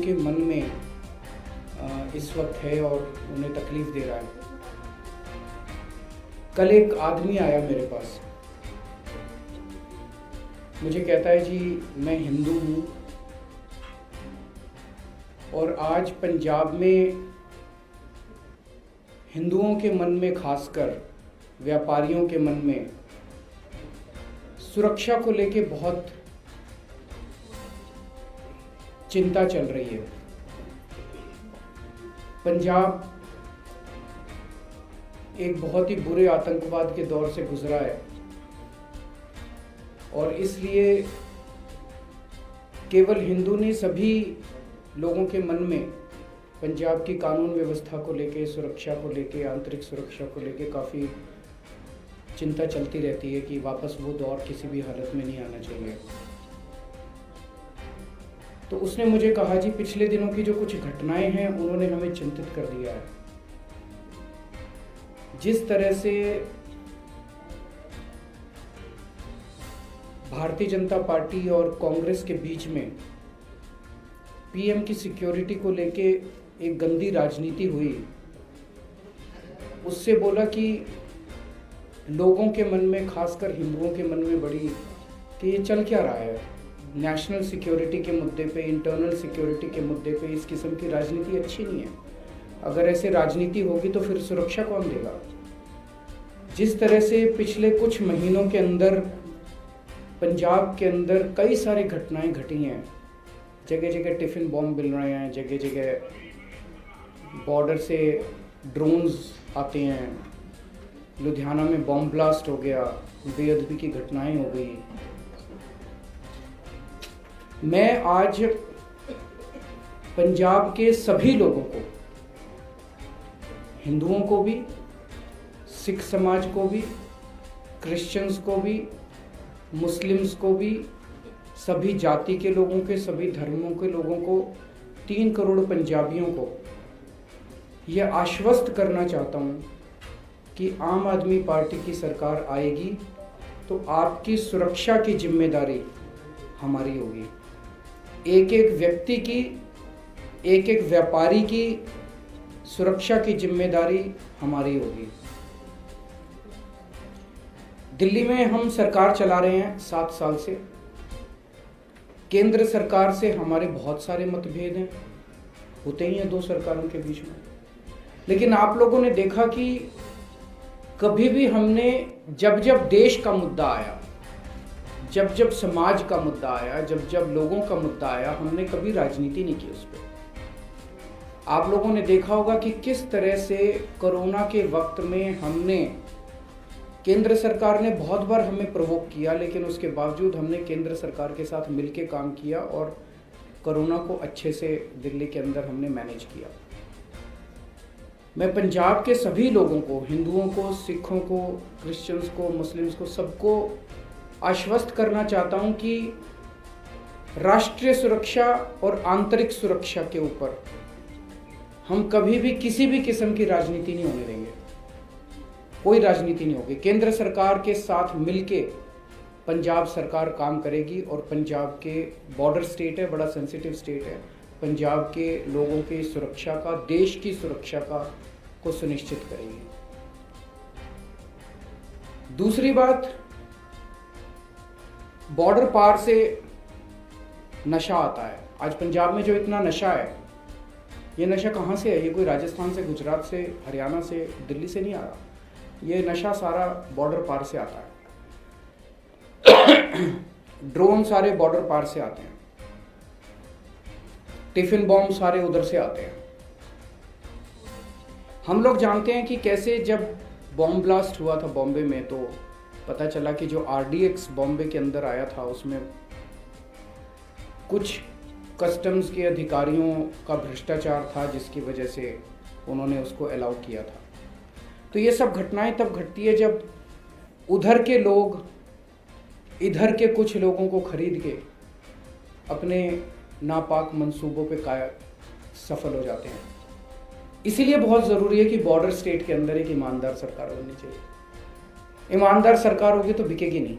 के मन में इस वक्त है और उन्हें तकलीफ दे रहा है। कल एक आदमी आया मेरे पास, मुझे कहता है जी मैं हिंदू हूँ और आज पंजाब में हिंदुओं के मन में, खासकर व्यापारियों के मन में सुरक्षा को लेके बहुत चिंता चल रही है। पंजाब एक बहुत ही बुरे आतंकवाद के दौर से गुजरा है और इसलिए केवल हिंदू नहीं, सभी लोगों के मन में पंजाब की कानून व्यवस्था को लेके, सुरक्षा को लेके, आंतरिक सुरक्षा को लेके काफ़ी चिंता चलती रहती है कि वापस वो दौर किसी भी हालत में नहीं आना चाहिए। तो उसने मुझे कहा जी पिछले दिनों की जो कुछ घटनाएं हैं उन्होंने हमें चिंतित कर दिया है। जिस तरह से भारतीय जनता पार्टी और कांग्रेस के बीच में पीएम की सिक्योरिटी को लेके एक गंदी राजनीति हुई, उससे बोला कि लोगों के मन में, खासकर हिंदुओं के मन में बड़ी कि ये चल क्या रहा है। नेशनल सिक्योरिटी के मुद्दे पे, इंटरनल सिक्योरिटी के मुद्दे पे इस किस्म की राजनीति अच्छी नहीं है। अगर ऐसे राजनीति होगी तो फिर सुरक्षा कौन देगा। जिस तरह से पिछले कुछ महीनों के अंदर पंजाब के अंदर कई सारी घटनाएं घटी हैं, जगह जगह टिफिन बॉम्ब मिल रहे हैं, जगह जगह बॉर्डर से ड्रोन्स आते हैं, लुधियाना में बॉम्ब ब्लास्ट हो गया, बेअदबी की घटनाएं हो गई। मैं आज पंजाब के सभी लोगों को, हिंदुओं को भी, सिख समाज को भी, क्रिश्चियंस को भी, मुस्लिम्स को भी, सभी जाति के लोगों के, सभी धर्मों के लोगों को, 3 करोड़ पंजाबियों को यह आश्वस्त करना चाहता हूँ कि आम आदमी पार्टी की सरकार आएगी तो आपकी सुरक्षा की जिम्मेदारी हमारी होगी। एक एक व्यक्ति की, एक एक व्यापारी की सुरक्षा की जिम्मेदारी हमारी होगी। दिल्ली में हम सरकार चला रहे हैं 7 साल से। केंद्र सरकार से हमारे बहुत सारे मतभेद हैं, होते ही हैं 2 सरकारों के बीच में। लेकिन आप लोगों ने देखा कि कभी भी हमने जब जब देश का मुद्दा आया, जब जब समाज का मुद्दा आया, जब जब लोगों का मुद्दा आया, हमने कभी राजनीति नहीं की उस पर। आप लोगों ने देखा होगा कि किस तरह से कोरोना के वक्त में हमने, केंद्र सरकार ने बहुत बार हमें प्रोवोक किया, लेकिन उसके बावजूद हमने केंद्र सरकार के साथ मिलकर काम किया और कोरोना को अच्छे से दिल्ली के अंदर हमने मैनेज किया। मैं पंजाब के सभी लोगों को, हिंदुओं को, सिखों को, क्रिश्चियंस को, मुस्लिम्स को, सबको आश्वस्त करना चाहता हूं कि राष्ट्रीय सुरक्षा और आंतरिक सुरक्षा के ऊपर हम कभी भी किसी भी किस्म की राजनीति नहीं होने देंगे। कोई राजनीति नहीं होगी। केंद्र सरकार के साथ मिलके पंजाब सरकार काम करेगी और पंजाब के बॉर्डर स्टेट है, बड़ा सेंसिटिव स्टेट है, पंजाब के लोगों की सुरक्षा का, देश की सुरक्षा का को सुनिश्चित करेगी। दूसरी बात, बॉर्डर पार से नशा आता है। आज पंजाब में जो इतना नशा है, ये नशा कहाँ से है? ये कोई राजस्थान से, गुजरात से, हरियाणा से, दिल्ली से नहीं आ रहा। ये नशा सारा बॉर्डर पार से आता है। ड्रोन सारे बॉर्डर पार से आते हैं, टिफिन बॉम्ब सारे उधर से आते हैं। हम लोग जानते हैं कि कैसे जब बॉम्ब ब्लास्ट हुआ था बॉम्बे में, तो पता चला कि जो RDX बॉम्बे के अंदर आया था उसमें कुछ कस्टम्स के अधिकारियों का भ्रष्टाचार था, जिसकी वजह से उन्होंने उसको अलाउ किया था। तो ये सब घटनाएं तब घटती है जब उधर के लोग इधर के कुछ लोगों को खरीद के अपने नापाक मंसूबों पे सफल हो जाते हैं। इसीलिए बहुत ज़रूरी है कि बॉर्डर स्टेट के अंदर एक ईमानदार सरकार होनी चाहिए। ईमानदार सरकार होगी तो बिकेगी नहीं।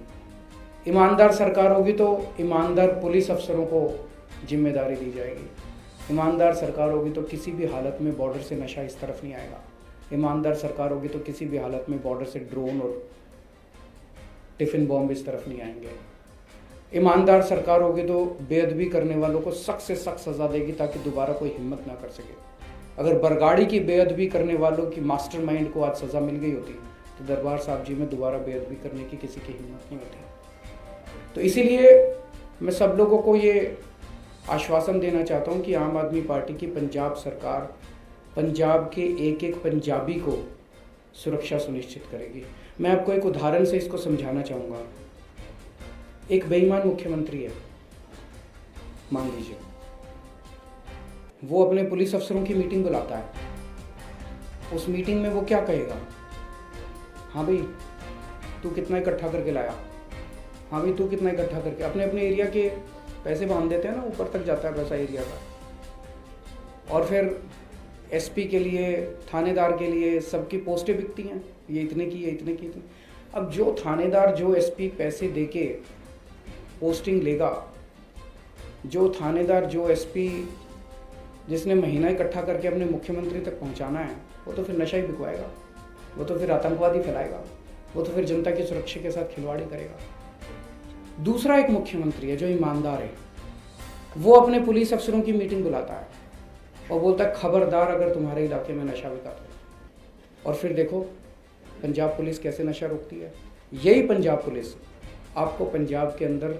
ईमानदार सरकार होगी तो ईमानदार पुलिस अफसरों को जिम्मेदारी दी जाएगी। ईमानदार सरकार होगी तो किसी भी हालत में बॉर्डर से नशा इस तरफ नहीं आएगा। ईमानदार सरकार होगी तो किसी भी हालत में बॉर्डर से ड्रोन और टिफिन बॉम्ब इस तरफ नहीं आएंगे। ईमानदार सरकार होगी तो बेअदबी करने वालों को सख्त से सख्त सज़ा देगी ताकि दोबारा कोई हिम्मत ना कर सके। अगर बरगाड़ी की बेअदबी करने वालों की मास्टरमाइंड को आज सज़ा मिल गई होती तो दरबार साहब जी में दोबारा बेअदबी करने की किसी की हिम्मत नहीं होती। तो इसीलिए मैं सब लोगों को ये आश्वासन देना चाहता हूँ कि आम आदमी पार्टी की पंजाब सरकार पंजाब के एक एक पंजाबी को सुरक्षा सुनिश्चित करेगी। मैं आपको एक उदाहरण से इसको समझाना चाहूँगा। एक बेईमान मुख्यमंत्री है, मान लीजिए, वो अपने पुलिस अफसरों की मीटिंग बुलाता है। उस मीटिंग में वो क्या कहेगा? हाँ भाई तू कितना इकट्ठा करके लाया, हाँ भाई तू कितना इकट्ठा करके, अपने अपने एरिया के पैसे बांध देते हैं ना, ऊपर तक जाता है पैसा एरिया का। और फिर एसपी के लिए, थानेदार के लिए सबकी पोस्टें बिकती हैं, ये इतने की, ये इतने की। अब जो थानेदार, जो एसपी पैसे देके पोस्टिंग लेगा, जो थानेदार, जो एसपी जिसने महीना इकट्ठा करके अपने मुख्यमंत्री तक पहुंचाना है, वो तो फिर नशा ही बिकवाएगा, वो तो फिर आतंकवादी फैलाएगा, वो तो फिर जनता की सुरक्षा के साथ खिलवाड़ी करेगा। दूसरा एक मुख्यमंत्री है जो ईमानदार है, वो अपने पुलिस अफसरों की मीटिंग बुलाता है और बोलता है खबरदार अगर तुम्हारे इलाके में नशा बिका तो। और फिर देखो पंजाब पुलिस कैसे नशा रोकती है। यही पंजाब पुलिस आपको पंजाब के अंदर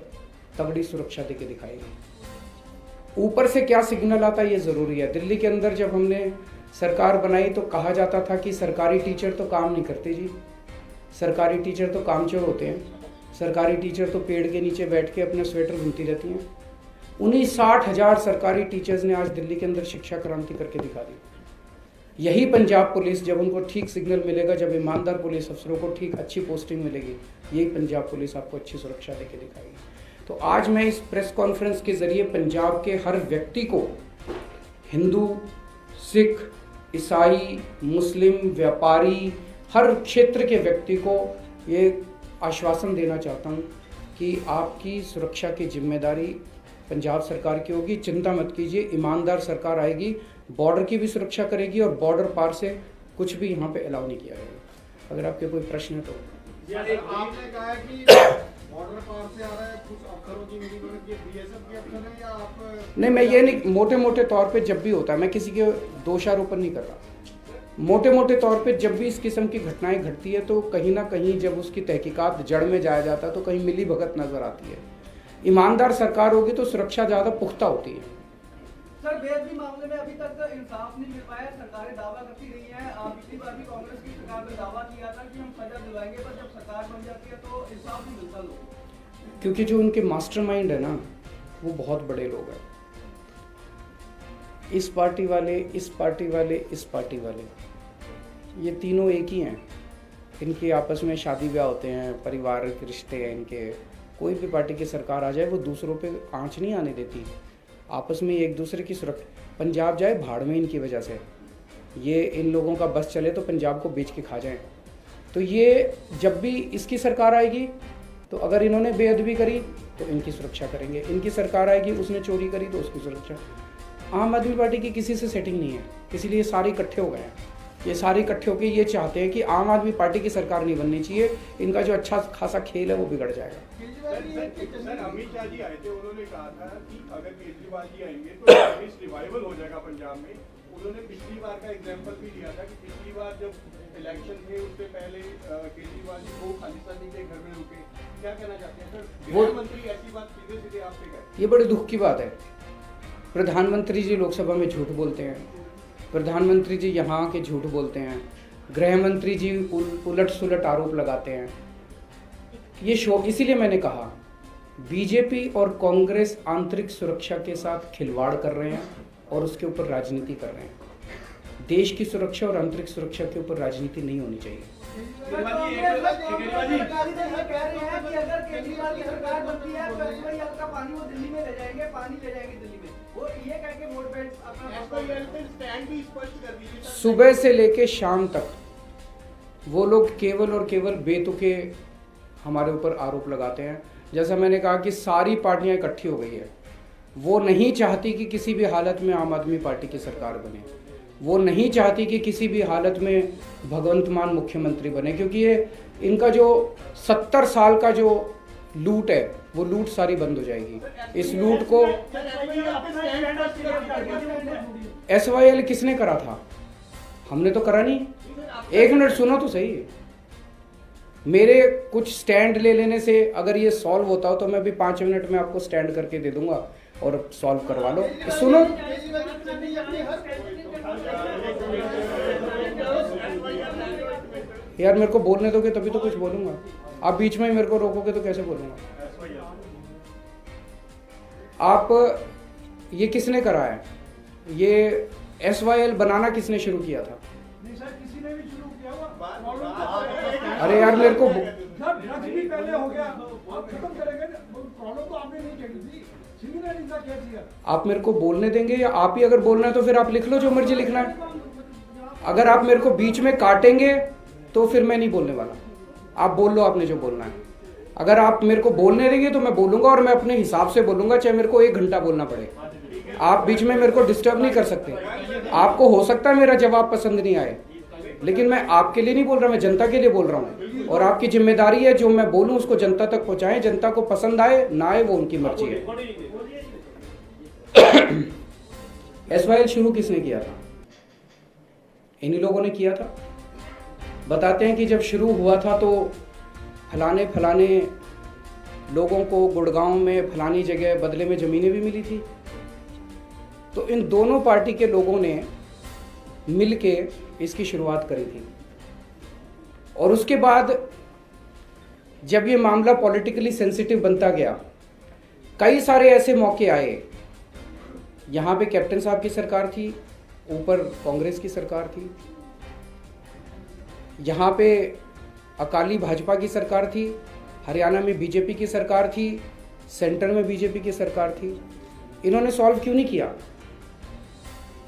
तगड़ी सुरक्षा देके दिखाएगी। ऊपर से क्या सिग्नल आता है ये ज़रूरी है। दिल्ली के अंदर जब हमने सरकार बनाई तो कहा जाता था कि सरकारी टीचर तो काम नहीं करते जी, सरकारी टीचर तो कामचोर होते हैं, सरकारी टीचर तो पेड़ के नीचे बैठ के अपने स्वेटर बुनती रहती हैं। उन्हीं 60,000 सरकारी टीचर्स ने आज दिल्ली के अंदर शिक्षा क्रांति करके दिखा दी। यही पंजाब पुलिस जब उनको ठीक सिग्नल मिलेगा, जब ईमानदार पुलिस अफसरों को ठीक अच्छी पोस्टिंग मिलेगी, यही पंजाब पुलिस आपको अच्छी सुरक्षा देके दिखाएगी। तो आज मैं इस प्रेस कॉन्फ्रेंस के जरिए पंजाब के हर व्यक्ति को, हिंदू, सिख, ईसाई, मुस्लिम, व्यापारी, हर क्षेत्र के व्यक्ति को ये आश्वासन देना चाहता हूँ कि आपकी सुरक्षा की जिम्मेदारी पंजाब सरकार की होगी। चिंता मत कीजिए, ईमानदार सरकार आएगी, बॉर्डर की भी सुरक्षा करेगी और बॉर्डर पार से कुछ भी यहाँ पे अलाउ नहीं किया जाएगा। अगर आपके कोई प्रश्न है तो। आपने कहा कि बॉर्डर पार से आ रहा है, कुछ अफसरों की मीटिंग में ये बीएसएफ के अफसर हैं या आप? नहीं, मैं ये नहीं, मोटे मोटे तौर पे जब भी होता है, मैं किसी के दोषारोपण नहीं कर रहा, मोटे मोटे तौर पे जब भी इस किस्म की घटनाएं घटती है तो कहीं ना कहीं जब उसकी तहकीकात जड़ में जाया जाता है तो कहीं मिली भगत नजर आती है। ईमानदार सरकार होगी तो सुरक्षा ज़्यादा पुख्ता होती है। सर, बेअदबी मामले में अभी तक इंसाफ नहीं मिल पाया, सरकारें दावा करती रही हैं। पिछली बार भी कांग्रेस की सरकार ने दावा किया था कि हम सजा दिलवाएंगे, पर जब सरकार बन जाती है तो इंसाफ नहीं मिलता लोगों को। क्योंकि जो उनके मास्टरमाइंड है ना, वो बहुत बड़े लोग हैं। इस पार्टी वाले, इस पार्टी वाले, इस पार्टी वाले, ये तीनों एक ही हैं। इनके आपस में शादी ब्याह होते हैं, पारिवारिक रिश्ते हैं इनके। कोई भी पार्टी की सरकार आ जाए वो दूसरों पे आंच नहीं आने देती, आपस में एक दूसरे की सुरक्षा। पंजाब जाए भाड़ में इनकी वजह से, ये इन लोगों का बस चले तो पंजाब को बेच के खा जाएं। तो ये जब भी इसकी सरकार आएगी तो अगर इन्होंने बेअदबी करी तो इनकी सुरक्षा करेंगे, इनकी सरकार आएगी उसने चोरी करी तो उसकी सुरक्षा। आम आदमी पार्टी की किसी से सेटिंग नहीं है, इसीलिए सारे इकट्ठे हो गए हैं। ये सारे इकट्ठे होकर ये चाहते हैं कि आम आदमी पार्टी की सरकार नहीं बननी चाहिए, इनका जो अच्छा खासा खेल है वो बिगड़ जाएगा। सर, अमित शाह जी आए थे, उन्होंने कहा था कि अगर केजरीवाल जी आएंगे तो रिवाइवल हो जाएगा पंजाब में। उन्होंने पिछली बार का एग्जांपल भी दिया था कि पिछली बार जब इलेक्शन थे उससे पहले केजरीवाल जी वो खालिस्तानी के घर में रुके। क्या कहना चाहते हैं सर? गृहमंत्री ऐसी बात सीधे सीधे आपसे कहे। ये बड़ी दुख की बात है। प्रधानमंत्री जी लोकसभा में झूठ बोलते हैं, प्रधानमंत्री जी यहाँ के झूठ बोलते हैं, गृह मंत्री जी उलट सुलट आरोप लगाते हैं। ये शो, इसीलिए मैंने कहा बीजेपी और कांग्रेस आंतरिक सुरक्षा के साथ खिलवाड़ कर रहे हैं और उसके ऊपर राजनीति कर रहे हैं। देश की सुरक्षा और आंतरिक सुरक्षा के ऊपर राजनीति नहीं होनी चाहिए। सुबह से लेके शाम तक वो लोग केवल और केवल बेतुके हमारे ऊपर आरोप लगाते हैं। जैसा मैंने कहा कि सारी पार्टियां इकट्ठी हो गई है, वो नहीं चाहती कि किसी भी हालत में आम आदमी पार्टी की सरकार बने, वो नहीं चाहती कि किसी भी हालत में भगवंत मान मुख्यमंत्री बने, क्योंकि ये इनका जो 70 साल का जो लूट है वो लूट सारी बंद हो जाएगी। इस लूट को SYL किसने करा था? हमने तो करा नहीं। एक मिनट सुनो तो सही। मेरे कुछ स्टैंड ले लेने से अगर ये सॉल्व होता हो तो मैं अभी 5 मिनट में आपको स्टैंड करके दे दूंगा और सॉल्व करवा लो। सुनो, यार मेरे को बोलने दोगे तभी तो कुछ बोलूंगा। आप बीच में ही मेरे को रोकोगे तो कैसे बोलूंगा? आप ये किसने करा है? ये SYL बनाना किसने शुरू किया था? नहीं सर, किसी ने भी शुरू किया हुआ। अरे यार मेरे को ड्रग्स भी पहले हो गया, आप खत्म करेंगे। प्रॉब्लम तो आपने नहीं करी थी, सिविल एंड इनका केस किया। आप मेरे को बोलने देंगे या आप ही अगर बोलना है तो फिर आप लिख लो जो मर्जी लिखना है। अगर आप मेरे को बीच में काटेंगे तो फिर मैं नहीं बोलने वाला। आप बोल लो आपने जो बोलना है। अगर आप मेरे को बोलने देंगे तो मैं बोलूंगा और मैं अपने हिसाब से बोलूंगा, चाहे मेरे को 1 घंटा बोलना पड़े। आप बीच में मेरे को डिस्टर्ब नहीं कर सकते। आपको हो सकता है मेरा जवाब पसंद नहीं आए, लेकिन मैं आपके लिए नहीं बोल रहा, मैं जनता के लिए बोल रहा हूँ। और आपकी जिम्मेदारी है जो मैं बोलूँ उसको जनता तक पहुँचाएं। जनता को पसंद आए ना आए वो उनकी मर्जी है। SYL शुरू किसने किया था? इन्हीं लोगों ने किया था। बताते हैं कि जब शुरू हुआ था तो फलाने फलाने लोगों को गुड़गांव में फलानी जगह बदले में ज़मीनें भी मिली थी। तो इन दोनों पार्टी के लोगों ने मिलके इसकी शुरुआत करी थी। और उसके बाद जब ये मामला पॉलिटिकली सेंसिटिव बनता गया, कई सारे ऐसे मौके आए। यहाँ पे कैप्टन साहब की सरकार थी, ऊपर कांग्रेस की सरकार थी, यहाँ पे अकाली भाजपा की सरकार थी, हरियाणा में बीजेपी की सरकार थी, सेंटर में बीजेपी की सरकार थी। इन्होंने सॉल्व क्यों नहीं किया?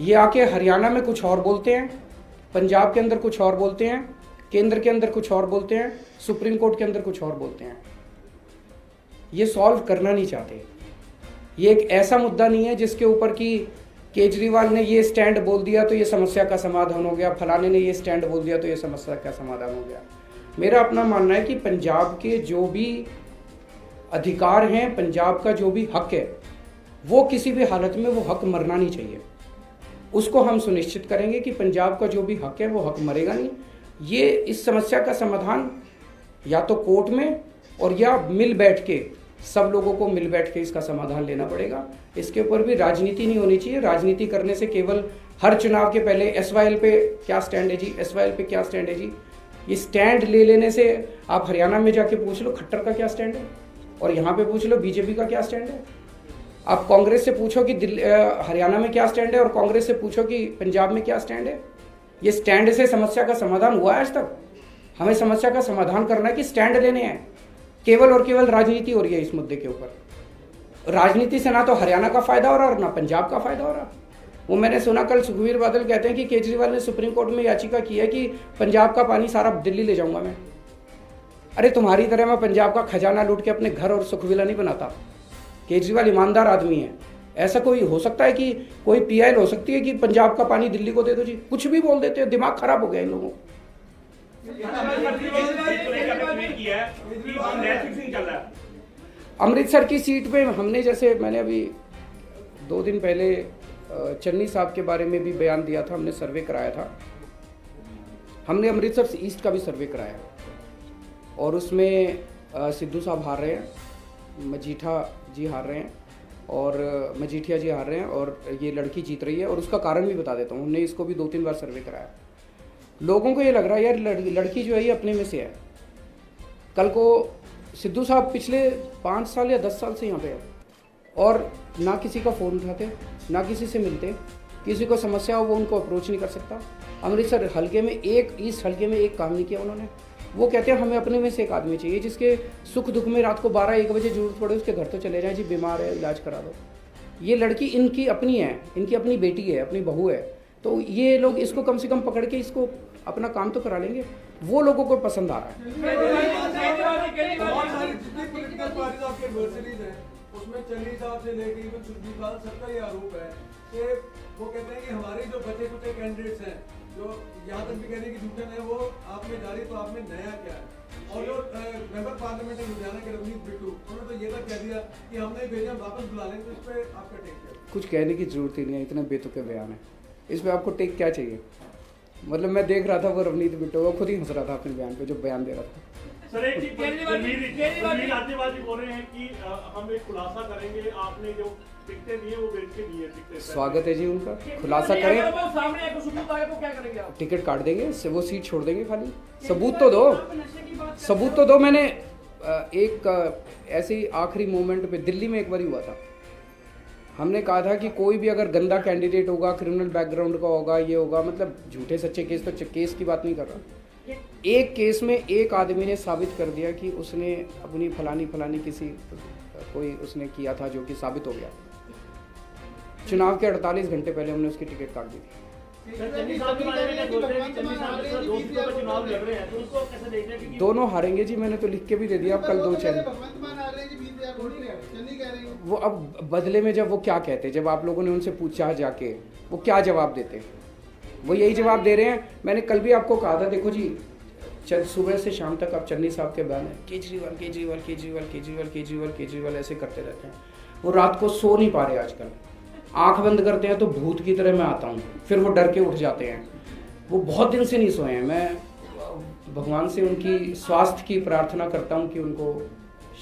ये आके हरियाणा में कुछ और बोलते हैं, पंजाब के अंदर कुछ और बोलते हैं, केंद्र के अंदर कुछ और बोलते हैं, सुप्रीम कोर्ट के अंदर कुछ और बोलते हैं। ये सॉल्व करना नहीं चाहते। ये एक ऐसा मुद्दा नहीं है जिसके ऊपर कि केजरीवाल ने ये स्टैंड बोल दिया तो ये समस्या का समाधान हो गया, फलाने ने ये स्टैंड बोल दिया तो ये समस्या का समाधान हो गया। मेरा अपना मानना है कि पंजाब के जो भी अधिकार हैं, पंजाब का जो भी हक है, वो किसी भी हालत में वो हक मरना नहीं चाहिए। उसको हम सुनिश्चित करेंगे कि पंजाब का जो भी हक है वो हक मरेगा नहीं। ये इस समस्या का समाधान या तो कोर्ट में और या मिल बैठ के, सब लोगों को मिल बैठ के इसका समाधान लेना पड़ेगा। इसके ऊपर भी राजनीति नहीं होनी चाहिए। राजनीति करने से केवल हर चुनाव के पहले SYL पे क्या स्टैंड है जी, SYL पे क्या स्टैंड है जी, ये स्टैंड ले लेने से आप हरियाणा में जाके पूछ लो खट्टर का क्या स्टैंड है और यहाँ पे पूछ लो बीजेपी का क्या स्टैंड है। आप कांग्रेस से पूछो कि हरियाणा में क्या स्टैंड है और कांग्रेस से पूछो कि पंजाब में क्या स्टैंड है। ये स्टैंड से समस्या का समाधान हुआ है आज तक? हमें समस्या का समाधान करना है कि स्टैंड लेने हैं। केवल और केवल राजनीति हो रही है इस मुद्दे के ऊपर। राजनीति से ना तो हरियाणा का फायदा हो रहा और ना पंजाब का फायदा हो रहा। वो मैंने सुना कल सुखबीर बादल कहते हैं कि केजरीवाल ने सुप्रीम कोर्ट में याचिका की है कि पंजाब का पानी सारा दिल्ली ले जाऊंगा मैं। अरे तुम्हारी तरह मैं पंजाब का खजाना लूट के अपने घर और सुखविला नहीं बनाता। केजरीवाल ईमानदार आदमी है। ऐसा कोई हो सकता है कि कोई PIL हो सकती है कि पंजाब का पानी दिल्ली को दे दो जी? कुछ भी बोल देते हैं। दिमाग खराब हो गया इन लोगों। अमृतसर की सीट पे हमने, जैसे मैंने अभी 2 दिन पहले चन्नी साहब के बारे में भी बयान दिया था, हमने सर्वे कराया था। हमने अमृतसर ईस्ट का भी सर्वे कराया और उसमें सिद्धू साहब हार रहे हैं, मजीठा जी हार रहे हैं और मजीठिया जी हार रहे हैं और ये लड़की जीत रही है। और उसका कारण भी बता देता हूँ। हमने इसको भी 2-3 बार सर्वे कराया। लोगों को ये लग रहा है यार लड़की जो है ये अपने में से है। कल को सिद्धू साहब पिछले 5 साल या 10 साल से यहाँ पे है और ना किसी का फ़ोन उठाते, ना किसी से मिलते, किसी को समस्या हो वो उनको अप्रोच नहीं कर सकता। अमृतसर हल्के में ईस्ट हल्के में एक काम नहीं किया उन्होंने। वो कहते हैं हमें अपने में से एक आदमी चाहिए जिसके सुख दुख में रात को 12-1 बजे जरूरत पड़े उसके घर तो चले जाएं जी, बीमार है इलाज करा दो। ये लड़की इनकी अपनी है, इनकी अपनी बेटी है, अपनी बहू है। तो ये लोग इसको कम से कम पकड़ के इसको अपना काम तो करा लेंगे। वो लोगों को पसंद आ रहा है। उसमें चन्नी साहब से लेके इवन सुरजीत बाल सबका ये आरोप है कि वो कहते हैं कि हमारे जो बचे कुचे कैंडिडेट्स हैं जो यहाँ तक भी कह रहे हैं कि झूठन है वो आप में जारी तो आप में नया क्या है। और जो मेंबर पार्लियामेंट है लुधियाना के रवनीत बिट्टू उन्होंने तो ये तक कह दिया कि हमने ही भेजा वापस बुला लें, तो इस पर आपका टेक क्या है? कुछ कहने की जरूरत ही नहीं है, इतने बेतुके बयान है। इस पर आपको टेक क्या चाहिए? मतलब मैं देख रहा था वो रवनीत बिट्टू वो खुद ही हंस रहा था अपने बयान पे जो बयान दे रहा था। सर एक चीज राज्यपाल जी बोल रहे हैं कि हम एक खुलासा करेंगे, आपने जो टिकटें दी है वो बेच के दी है टिकटें। स्वागत है जी उनका, खुलासा करें। सामने एक सबूत आए तो क्या करेंगे आप? टिकट काट देंगे, वो सीट छोड़ देंगे खाली। सबूत तो दो, सबूत तो दो। मैंने एक ऐसे ही आखिरी मोमेंट पे दिल्ली में एक बार हुआ था, हमने कहा था कि कोई भी अगर गंदा कैंडिडेट होगा, क्रिमिनल बैकग्राउंड का होगा, ये होगा, मतलब झूठे सच्चे केस, तो केस की बात नहीं कर रहा। एक केस में एक आदमी ने साबित कर दिया कि उसने अपनी फलानी किसी कोई उसने किया था जो कि साबित हो गया। चुनाव के 48 घंटे पहले हमने उसकी टिकट काट दी थी। दोनों हारेंगे जी, मैंने तो लिख के भी दे दिया। अब कल 2 चैनल वो अब बदले में जब वो क्या कहते, जब आप लोगों ने उनसे पूछा जाके वो क्या जवाब देते, वो यही जवाब दे रहे हैं। मैंने कल भी आपको कहा था, देखो जी सुबह से शाम तक आप चन्नी साहब के बयान है केजरीवाल केजरीवाल केजरीवाल केजरीवाल केजरीवाल केजरीवाल ऐसे करते रहते हैं। वो रात को सो नहीं पा रहे आजकल, आंख बंद करते हैं तो भूत की तरह मैं आता हूँ, फिर वो डर के उठ जाते हैं। वो बहुत दिन से नहीं सोए हैं। मैं भगवान से उनकी स्वास्थ्य की प्रार्थना करता हूँ कि उनको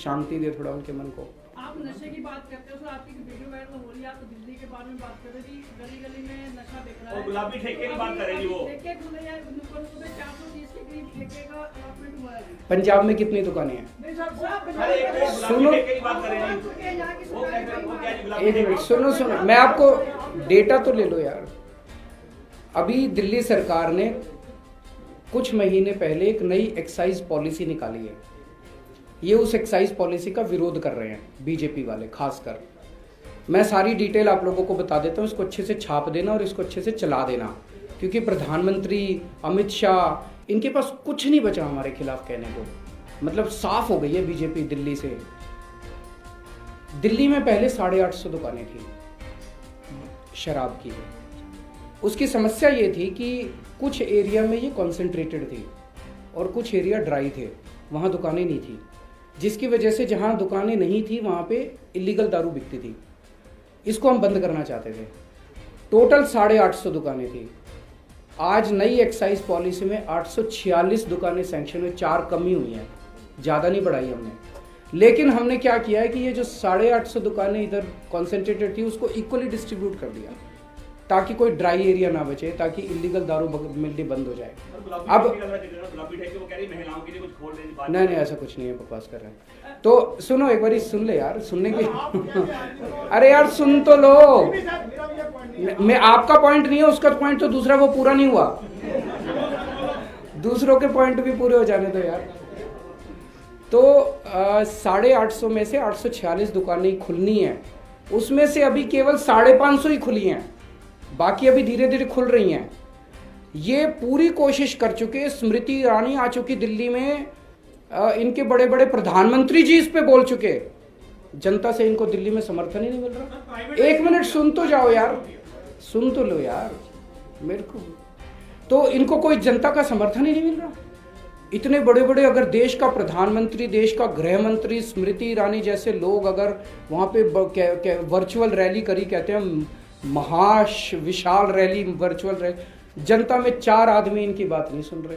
शांति दे थोड़ा उनके मन को। आप नशे की बात करते हो सर, आपकी वीडियो वायरल हो रही है, आप तो दिल्ली के बारे में बात कर रहे थे, गली गली में नशा बिक रहा है। और गुलाबी ठेके की बात कर रही थी वो। ठेके खुले हैं, नुक्कड़ सुबह 430 के करीब ठेके का अलॉटमेंट हुआ है। पंजाब में कितनी दुकानें हैं? सुनो एक मिनट, सुनो मैं आपको डेटा तो ले लो यार। अभी दिल्ली सरकार ने कुछ महीने पहले एक नई एक्साइज पॉलिसी निकाली है। ये उस एक्साइज पॉलिसी का विरोध कर रहे हैं बीजेपी वाले खासकर। मैं सारी डिटेल आप लोगों को बता देता हूँ, इसको अच्छे से छाप देना और इसको अच्छे से चला देना, क्योंकि प्रधानमंत्री अमित शाह इनके पास कुछ नहीं बचा हमारे खिलाफ कहने को। मतलब साफ हो गई है बीजेपी दिल्ली से। दिल्ली में पहले 850 दुकानें थी शराब की। उसकी समस्या ये थी कि कुछ एरिया में ये कॉन्सेंट्रेटेड थी और कुछ एरिया ड्राई थे, वहाँ दुकानें नहीं थी, जिसकी वजह से जहाँ दुकानें नहीं थी वहाँ पे इलीगल दारू बिकती थी। इसको हम बंद करना चाहते थे। टोटल 850 दुकानें थी। आज नई एक्साइज पॉलिसी में 846 दुकानें सैंक्शन हुई, 4 कमी हुई हैं, ज़्यादा नहीं बढ़ाई हमने। लेकिन हमने क्या किया है कि ये जो 850 दुकानें इधर कॉन्सेंट्रेटेड थी उसको इक्वली डिस्ट्रीब्यूट कर दिया, ताकि कोई ड्राई एरिया ना बचे, ताकि इलीगल दारू मिलनी बंद हो जाए। अब नहीं ऐसा कुछ नहीं है, बकवास कर रहे हैं। तो सुनो एक बारी, सुन ले यार, सुनने की अरे यार सुन तो लो। मैं आपका पॉइंट नहीं है, उसका पॉइंट तो दूसरा वो पूरा नहीं हुआ। दूसरों के पॉइंट भी पूरे हो जाने दो यार। तो 850 में से 846 दुकानें खुलनी है, उसमें से अभी केवल 550 ही खुली हैं, बाकी अभी धीरे धीरे खुल रही हैं। ये पूरी कोशिश कर चुके, स्मृति ईरानी आ चुकी दिल्ली में, इनके बड़े बड़े प्रधानमंत्री जी इस पे बोल चुके। जनता से इनको दिल्ली में समर्थन ही नहीं मिल रहा। एक मिनट सुन तो जाओ यार, सुन तो लो यार मेरे को। तो इनको कोई जनता का समर्थन ही नहीं मिल रहा। इतने बड़े बड़े अगर देश का प्रधानमंत्री, देश का गृह मंत्री, स्मृति ईरानी जैसे लोग अगर वहाँ पे वर्चुअल रैली करी, कहते हैं विशाल रैली, वर्चुअल रैली, जनता में 4 आदमी इनकी बात नहीं सुन रहे।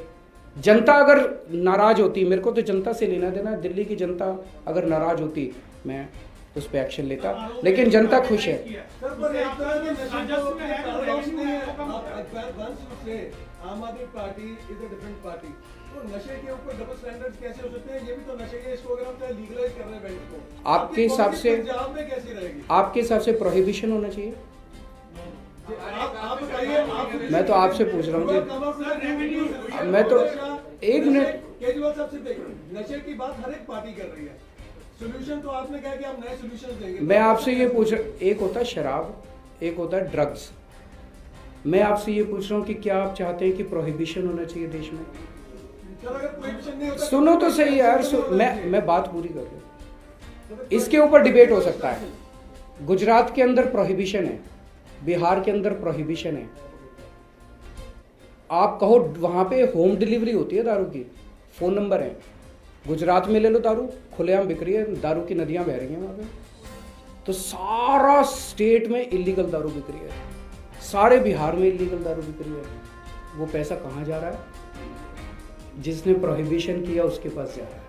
जनता अगर नाराज होती, मेरे को तो जनता से लेना देना, दिल्ली की जनता अगर नाराज होती मैं उस पर एक्शन लेता, लेकिन जनता खुश है। आम आदमी party is a different party, तो नशे के ऊपर डबल स्टैंडर्ड्स कैसे हो सकते हैं? ये भी तो नशे के, इसको अगर हम लीगलाइज कर रहे हैं बैंक को, आपके हिसाब से पंजाब में कैसी रहेगी? आपके हिसाब से प्रोहिबिशन होना चाहिए? आप बताइए। मैं तो आपसे पूछ रहा हूँ जी। मैं तो एक मिनट, केजरीवाल साहब से देखिए, नशे की बात हर एक पार्टी कर रही है, सोल्यूशन तो आपने कहा कि आप नए सोल्यूशन देंगे। मैं आपसे ये पूछ रहा, एक होता है शराब, एक होता है ड्रग्स। मैं आपसे ये पूछ रहा हूँ कि क्या आप चाहते हैं कि प्रोहिबिशन होना चाहिए देश में? सर अगर प्रोहिबिशन नहीं होता, सुनो तो सही यार, मैं बात पूरी कर रहा हूँ। इसके ऊपर डिबेट हो सकता है। गुजरात के अंदर प्रोहिबिशन है, बिहार के अंदर प्रोहिबिशन है। आप कहो वहां पे होम डिलीवरी होती है दारू की, फोन नंबर है। गुजरात में ले लो दारू, खुलेआम बिक रही है, दारू की नदियां बह रही हैं वहां पे। तो सारा स्टेट में इलीगल दारू बिक रही है, सारे बिहार में इलीगल दारू बिक रही है। वो पैसा कहाँ जा रहा है? जिसने प्रोहिबिशन किया उसके पास जा रहा है।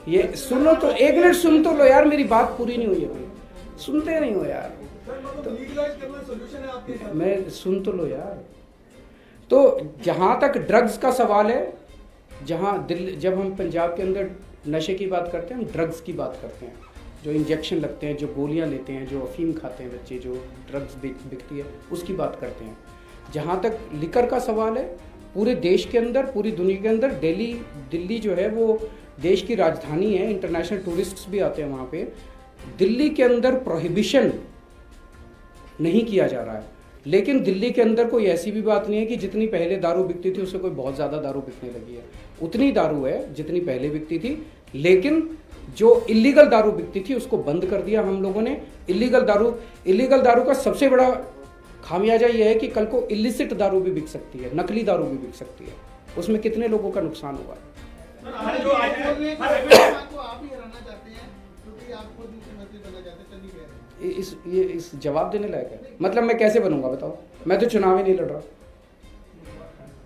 ये सुनो तो, एक मिनट सुन तो लो यार, मेरी बात पूरी नहीं हुई अभी, सुनते नहीं हो यार। लीगलाइज करना सॉल्यूशन है आपके साथ। मैं सुन तो लो यार। तो जहां तक ड्रग्स का सवाल है, जहां दिल्ली, जब हम पंजाब के अंदर नशे की बात करते हैं, हम ड्रग्स की बात करते हैं। जो इंजेक्शन लगते हैं, जो गोलियां लेते हैं, जो अफीम खाते हैं बच्चे, जो ड्रग्स बिकती है, उसकी बात करते हैं। जहां तक लिकर का सवाल है, पूरे देश के अंदर, पूरी दुनिया के अंदर दिल्ली जो है वो देश की राजधानी है, इंटरनेशनल टूरिस्ट्स भी आते हैं वहाँ पे। दिल्ली के अंदर प्रोहिबिशन नहीं किया जा रहा है, लेकिन दिल्ली के अंदर कोई ऐसी भी बात नहीं है कि जितनी पहले दारू बिकती थी उससे कोई बहुत ज़्यादा दारू बिकने लगी है। उतनी दारू है जितनी पहले बिकती थी, लेकिन जो इलीगल दारू बिकती थी उसको बंद कर दिया हम लोगों ने। इलीगल दारू का सबसे बड़ा खामियाजा यह है कि कल को इलिसिट दारू भी बिक सकती है, नकली दारू भी बिक सकती है। उसमें कितने लोगों का नुकसान हुआ है। इस जवाब देने लायक है? मतलब मैं कैसे बनूंगा बताओ? मैं तो चुनाव ही नहीं लड़ रहा।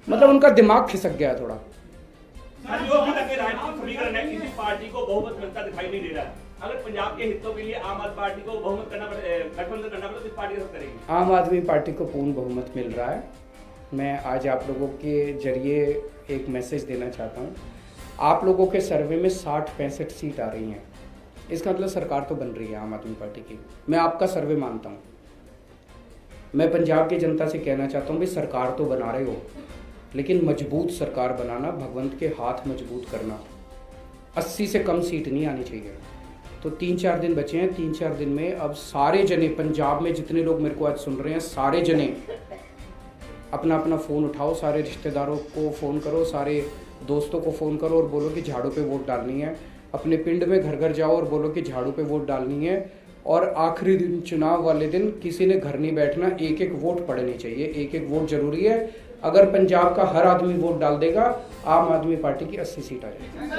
मतलब उनका दिमाग खिसक गया थोड़ा। जो अभी तक राजनीतिक समीकरण है, किसी पार्टी को बहुमत मिलता दिखाई नहीं दे रहा है। अगर पंजाब के हितों के लिए आम आदमी पार्टी को बहुमत करना पड़े, गठबंधन करना पड़े, तो किस पार्टी के साथ करेगी? आम आदमी पार्टी को पूर्ण बहुमत मिल रहा है। मैं आज आप लोगों के जरिए एक मैसेज देना चाहता हूँ। आप लोगों के सर्वे में 60-65 सीट आ रही हैं, इसका मतलब सरकार तो बन रही है आम आदमी पार्टी की। मैं आपका सर्वे मानता हूँ। मैं पंजाब की जनता से कहना चाहता हूँ भाई, सरकार तो बना रहे हो, लेकिन मजबूत सरकार बनाना, भगवंत के हाथ मजबूत करना। 80 से कम सीट नहीं आनी चाहिए। तो 3-4 दिन बचे हैं। 3-4 दिन में अब सारे जने पंजाब में जितने लोग मेरे को आज सुन रहे हैं, सारे जने अपना अपना फ़ोन उठाओ, सारे रिश्तेदारों को फ़ोन करो, सारे दोस्तों को फ़ोन करो और बोलो कि झाड़ू पे वोट डालनी है। अपने पिंड में घर घर जाओ और बोलो कि झाड़ू पे वोट डालनी है। और आखिरी दिन, चुनाव वाले दिन, किसी ने घर नहीं बैठना, एक एक वोट पड़नी चाहिए। एक एक वोट जरूरी है। अगर पंजाब का हर आदमी वोट डाल देगा, आम आदमी पार्टी की 80 सीट आ जाएगी।